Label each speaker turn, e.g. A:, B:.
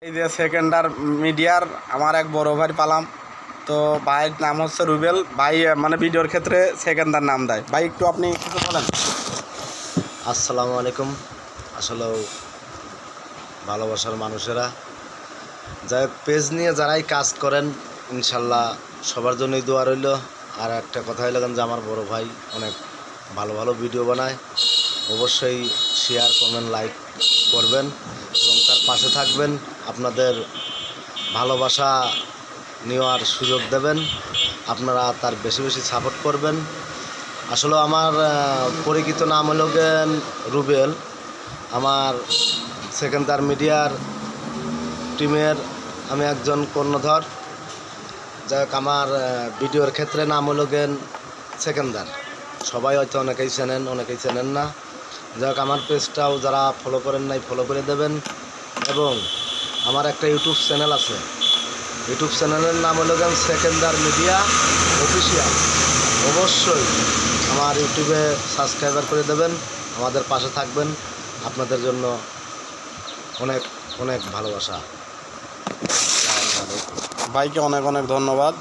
A: এই যে সেকেন্ডার মিডিয়ার আমার এক বড় ভাই পালাম, তো ভাইয়ের নাম হচ্ছে রুবেল ভাই, মানে ভিডিওর ক্ষেত্রে সেকেন্ডার নাম দেয়। ভাই একটু আপনি কিছু বলেন।
B: আসসালামু আলাইকুম। আসলেও ভালোবাসার মানুষেরা যাই পেজ নিয়ে যারাই কাজ করেন ইনশাল্লাহ সবার জন্যই দোয়া রইল। আর একটা কথা হইল যে আমার বড় ভাই অনেক ভালো ভালো ভিডিও বানায়, অবশ্যই শেয়ার কমেন্ট লাইক করবেন এবং তার পাশে থাকবেন, আপনাদের ভালোবাসা নেওয়ার সুযোগ দেবেন, আপনারা তার বেশি বেশি সাপোর্ট করবেন। আসলে আমার পরিচিত নাম হলো রুবেল, আমার সেকেন্ডার মিডিয়ার টিমের আমি একজন কর্ণধর। যাই হোক, আমার ভিডিওর ক্ষেত্রে নাম হলো সেকেন্ডার, সবাই হয়তো অনেকেই চেনেন না। যাই হোক, আমার পেজটাও যারা ফলো করেন নাই ফলো করে দেবেন। এবং আমার একটা ইউটিউব চ্যানেল আছে, ইউটিউব চ্যানেলের নাম হলো সেকেন্ডার মিডিয়া অফিসিয়াল। অবশ্যই আমার ইউটিউবে সাবস্ক্রাইবার করে দেবেন, আমাদের পাশে থাকবেন। আপনাদের জন্য অনেক অনেক ভালোবাসা।
A: ভাইকে অনেক অনেক ধন্যবাদ।